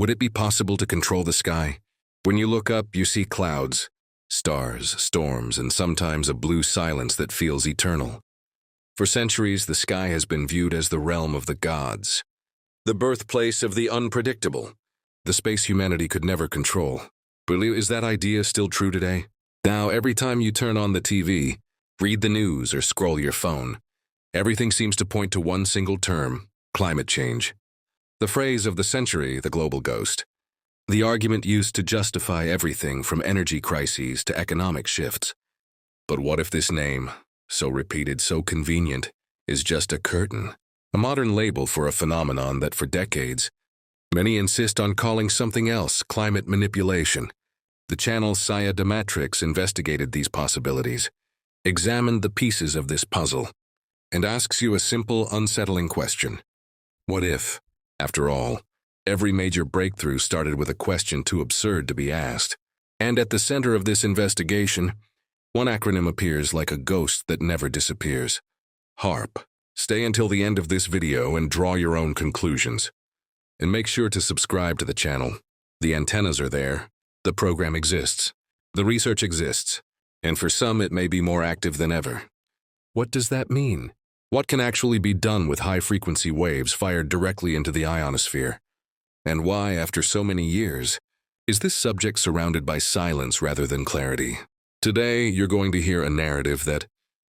Would it be possible to control the sky? When you look up, you see clouds, stars, storms, and sometimes a blue silence that feels eternal. For centuries, the sky has been viewed as the realm of the gods, the birthplace of the unpredictable, the space humanity could never control. But is that idea still true today? Now, every time you turn on the TV, read the news, or scroll your phone, everything seems to point to one single term: climate change. The phrase of the century, the global ghost. The argument used to justify everything from energy crises to economic shifts. But what if this name, so repeated, so convenient, is just a curtain, a modern label for a phenomenon that for decades, many insist on calling something else: climate manipulation. The channel Saya Matrix investigated these possibilities, examined the pieces of this puzzle, and asks you a simple, unsettling question. What if, after all, every major breakthrough started with a question too absurd to be asked? And at the center of this investigation, one acronym appears like a ghost that never disappears: HAARP. Stay until the end of this video and draw your own conclusions. And make sure to subscribe to the channel. The antennas are there. The program exists. The research exists. And for some, it may be more active than ever. What does that mean? What can actually be done with high-frequency waves fired directly into the ionosphere? And why, after so many years, is this subject surrounded by silence rather than clarity? Today, you're going to hear a narrative that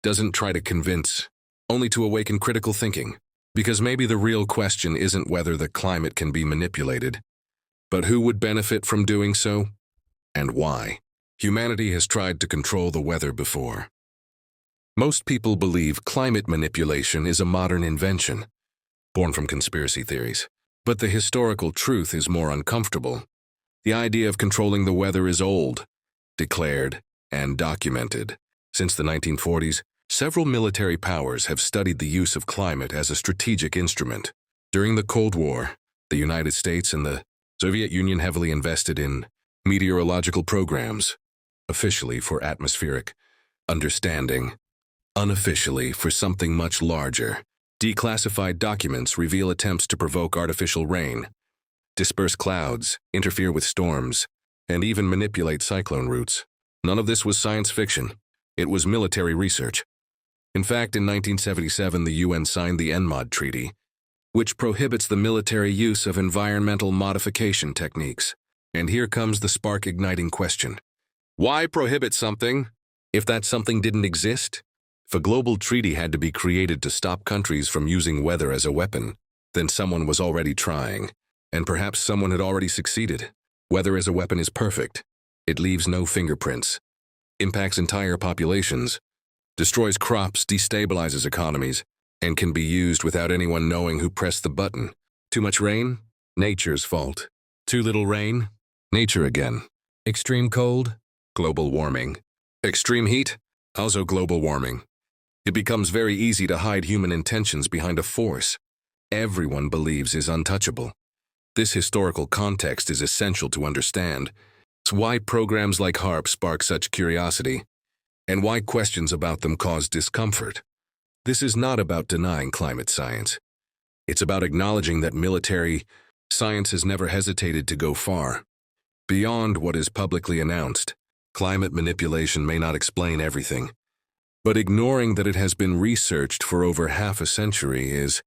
doesn't try to convince, only to awaken critical thinking. Because maybe the real question isn't whether the climate can be manipulated, but who would benefit from doing so, and why. Humanity has tried to control the weather before. Most people believe climate manipulation is a modern invention, born from conspiracy theories. But the historical truth is more uncomfortable. The idea of controlling the weather is old, declared, and documented. Since the 1940s, several military powers have studied the use of climate as a strategic instrument. During the Cold War, the United States and the Soviet Union heavily invested in meteorological programs, officially for atmospheric understanding, unofficially for something much larger. Declassified documents reveal attempts to provoke artificial rain, disperse clouds, interfere with storms, and even manipulate cyclone routes. None of this was science fiction. It was military research. In fact, in 1977, the UN signed the ENMOD Treaty, which prohibits the military use of environmental modification techniques. And here comes the spark-igniting question. Why prohibit something if that something didn't exist? If a global treaty had to be created to stop countries from using weather as a weapon, then someone was already trying, and perhaps someone had already succeeded. Weather as a weapon is perfect. It leaves no fingerprints, impacts entire populations, destroys crops, destabilizes economies, and can be used without anyone knowing who pressed the button. Too much rain? Nature's fault. Too little rain? Nature again. Extreme cold? Global warming. Extreme heat? Also global warming. It becomes very easy to hide human intentions behind a force everyone believes is untouchable. This historical context is essential to understand. It's why programs like HAARP spark such curiosity, and why questions about them cause discomfort. This is not about denying climate science. It's about acknowledging that military science has never hesitated to go far beyond what is publicly announced. Climate manipulation may not explain everything, but ignoring that it has been researched for over half a century is,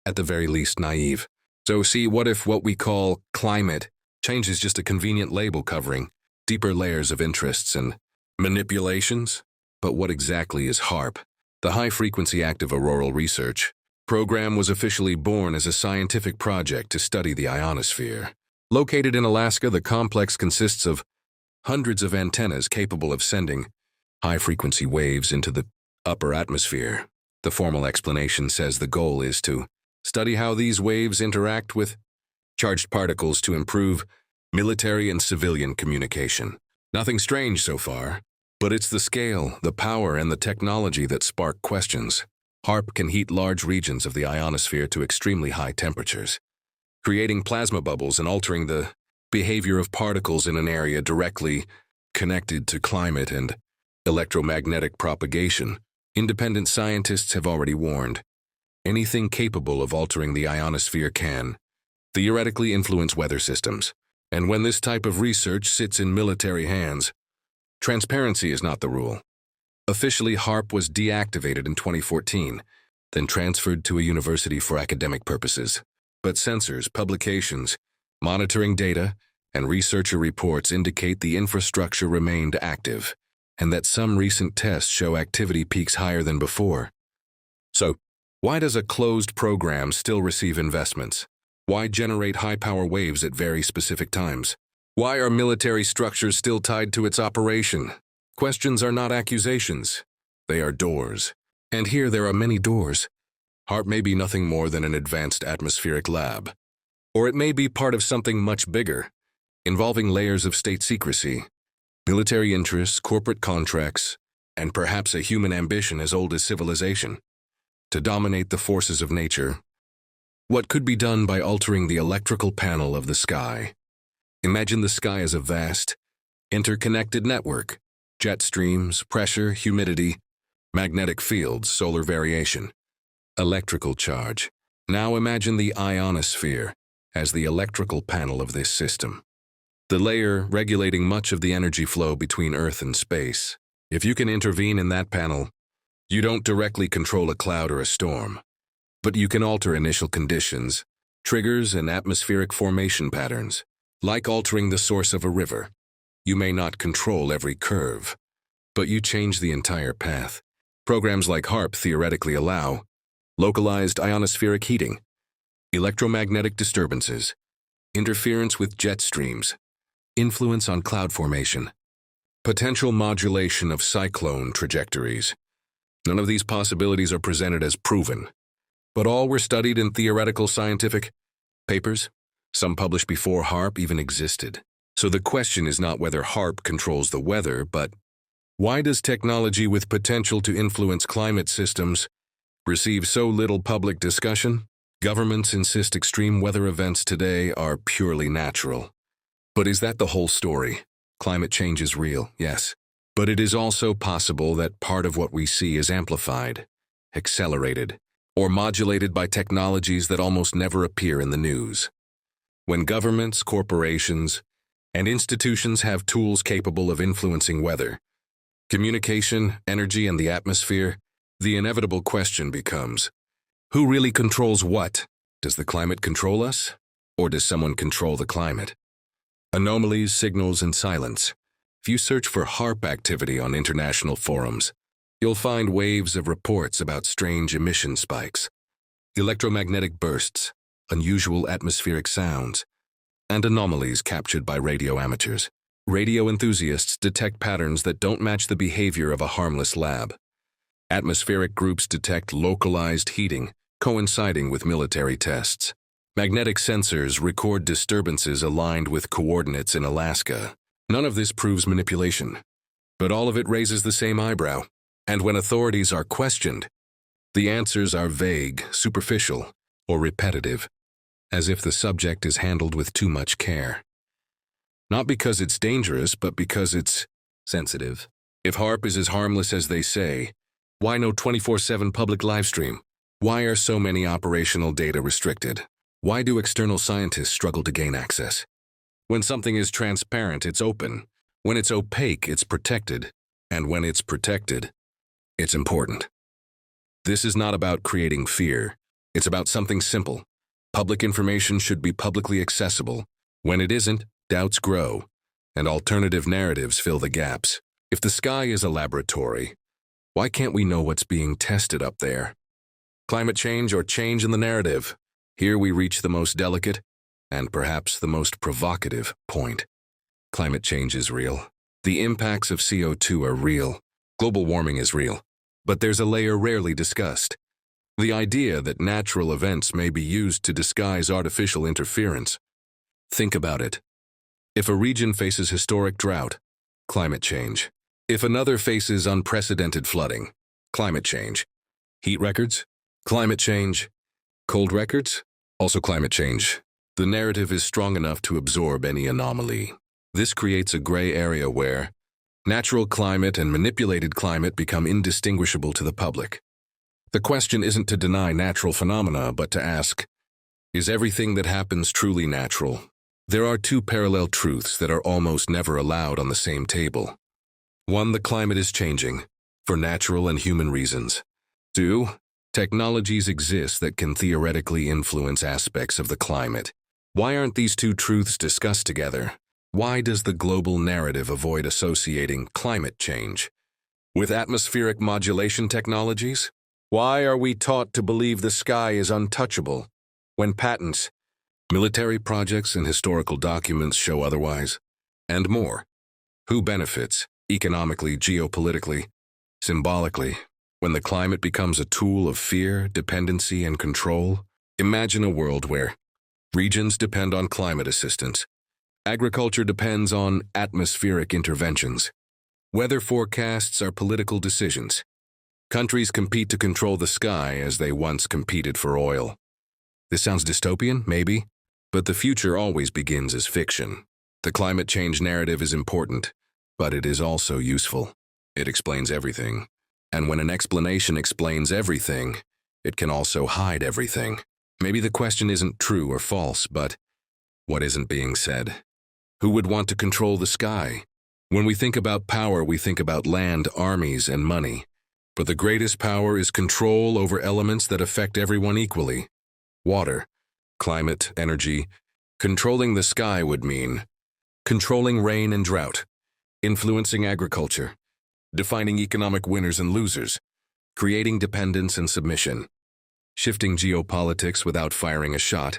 at the very least, naive. So see, what if what we call climate change is just a convenient label covering deeper layers of interests and manipulations? But what exactly is HAARP? The High-Frequency Active Auroral Research Program was officially born as a scientific project to study the ionosphere. Located in Alaska, the complex consists of hundreds of antennas capable of sending high-frequency waves into the upper atmosphere. The formal explanation says the goal is to study how these waves interact with charged particles to improve military and civilian communication. Nothing strange so far, but it's the scale, the power, and the technology that spark questions. HAARP can heat large regions of the ionosphere to extremely high temperatures, creating plasma bubbles and altering the behavior of particles in an area directly connected to climate and electromagnetic propagation. Independent scientists have already warned, anything capable of altering the ionosphere can, theoretically influence weather systems. And when this type of research sits in military hands, transparency is not the rule. Officially, HAARP was deactivated in 2014, then transferred to a university for academic purposes. But sensors, publications, monitoring data, and researcher reports indicate the infrastructure remained active, and that some recent tests show activity peaks higher than before. So, why does a closed program still receive investments? Why generate high-power waves at very specific times? Why are military structures still tied to its operation? Questions are not accusations. They are doors. And here there are many doors. HAARP may be nothing more than an advanced atmospheric lab. Or it may be part of something much bigger, involving layers of state secrecy, military interests, corporate contracts, and perhaps a human ambition as old as civilization, to dominate the forces of nature. What could be done by altering the electrical panel of the sky? Imagine the sky as a vast, interconnected network. Jet streams, pressure, humidity, magnetic fields, solar variation, electrical charge. Now imagine the ionosphere as the electrical panel of this system, the layer regulating much of the energy flow between Earth and space. If you can intervene in that panel, you don't directly control a cloud or a storm, but you can alter initial conditions, triggers, and atmospheric formation patterns, like altering the source of a river. You may not control every curve, but you change the entire path. Programs like HAARP theoretically allow localized ionospheric heating, electromagnetic disturbances, interference with jet streams, influence on cloud formation, potential modulation of cyclone trajectories. None of these possibilities are presented as proven, but all were studied in theoretical scientific papers, some published before HAARP even existed. So the question is not whether HAARP controls the weather, but why does technology with potential to influence climate systems receive so little public discussion? Governments insist extreme weather events today are purely natural. But is that the whole story? Climate change is real, yes. But it is also possible that part of what we see is amplified, accelerated, or modulated by technologies that almost never appear in the news. When governments, corporations, and institutions have tools capable of influencing weather, communication, energy, and the atmosphere, the inevitable question becomes, who really controls what? Does the climate control us? Or does someone control the climate? Anomalies, signals, and silence. If you search for HAARP activity on international forums, you'll find waves of reports about strange emission spikes, electromagnetic bursts, unusual atmospheric sounds, and anomalies captured by radio amateurs. Radio enthusiasts detect patterns that don't match the behavior of a harmless lab. Atmospheric groups detect localized heating, coinciding with military tests. Magnetic sensors record disturbances aligned with coordinates in Alaska. None of this proves manipulation, but all of it raises the same eyebrow. And when authorities are questioned, the answers are vague, superficial, or repetitive, as if the subject is handled with too much care. Not because it's dangerous, but because it's sensitive. If HAARP is as harmless as they say, why no 24/7 public livestream? Why are so many operational data restricted? Why do external scientists struggle to gain access? When something is transparent, it's open. When it's opaque, it's protected. And when it's protected, it's important. This is not about creating fear. It's about something simple. Public information should be publicly accessible. When it isn't, doubts grow, and alternative narratives fill the gaps. If the sky is a laboratory, why can't we know what's being tested up there? Climate change or change in the narrative? Here we reach the most delicate, and perhaps the most provocative point. Climate change is real. The impacts of CO2 are real. Global warming is real. But there's a layer rarely discussed. The idea that natural events may be used to disguise artificial interference. Think about it. If a region faces historic drought, climate change. If another faces unprecedented flooding, climate change. Heat records, climate change. Cold records, also climate change. The narrative is strong enough to absorb any anomaly. This creates a gray area where natural climate and manipulated climate become indistinguishable to the public. The question isn't to deny natural phenomena, but to ask, Is everything that happens truly natural? There are two parallel truths that are almost never allowed on the same table. One, the climate is changing, for natural and human reasons. Two, technologies exist that can theoretically influence aspects of the climate. Why aren't these two truths discussed together? Why does the global narrative avoid associating climate change with atmospheric modulation technologies? Why are we taught to believe the sky is untouchable when patents, military projects, and historical documents show otherwise? And more. Who benefits, economically, geopolitically, symbolically, when the climate becomes a tool of fear, dependency, and control? Imagine a world where regions depend on climate assistance, agriculture depends on atmospheric interventions, weather forecasts are political decisions, countries compete to control the sky as they once competed for oil. This sounds dystopian, maybe, but the future always begins as fiction. The climate change narrative is important, but it is also useful. It explains everything. And when an explanation explains everything, it can also hide everything. Maybe the question isn't true or false, but what isn't being said? Who would want to control the sky? When we think about power, we think about land, armies, and money. But the greatest power is control over elements that affect everyone equally. Water, climate, energy. Controlling the sky would mean controlling rain and drought, influencing agriculture, defining economic winners and losers, creating dependence and submission, shifting geopolitics without firing a shot,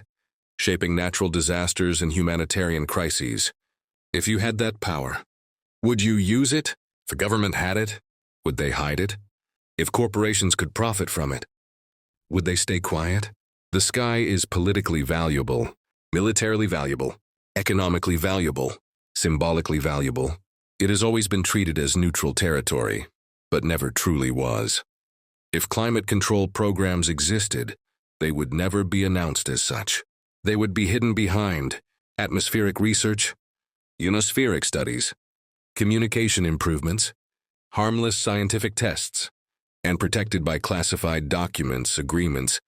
shaping natural disasters and humanitarian crises. If you had that power, would you use it? If a government had it, would they hide it? If corporations could profit from it, would they stay quiet? The sky is politically valuable, militarily valuable, economically valuable, symbolically valuable. It has always been treated as neutral territory, but never truly was. If climate control programs existed, they would never be announced as such. They would be hidden behind atmospheric research, ionospheric studies, communication improvements, harmless scientific tests, and protected by classified documents, agreements,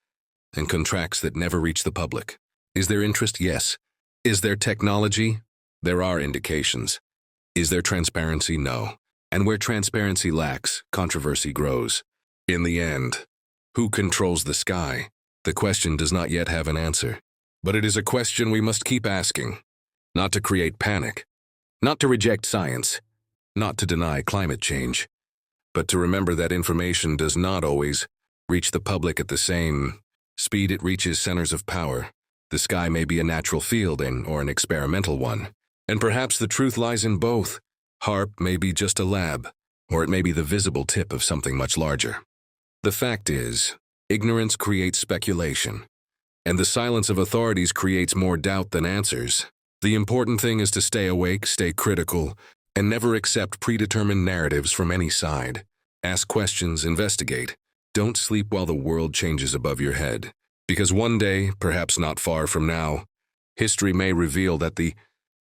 and contracts that never reach the public. Is there interest? Yes. Is there technology? There are indications. Is there transparency? No. And where transparency lacks, controversy grows. In the end, who controls the sky? The question does not yet have an answer. But it is a question we must keep asking. Not to create panic. Not to reject science. Not to deny climate change. But to remember that information does not always reach the public at the same speed it reaches centers of power. The sky may be a natural field or an experimental one. And perhaps the truth lies in both. HAARP may be just a lab, or it may be the visible tip of something much larger. The fact is, ignorance creates speculation, and the silence of authorities creates more doubt than answers. The important thing is to stay awake, stay critical, and never accept predetermined narratives from any side. Ask questions, investigate. Don't sleep while the world changes above your head, because one day, perhaps not far from now, history may reveal that the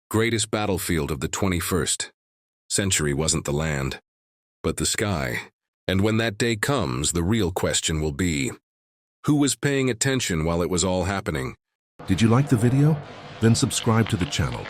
greatest battlefield of the 21st century wasn't the land, but the sky. And when that day comes, the real question will be, who was paying attention while it was all happening? Did you like the video? Then subscribe to the channel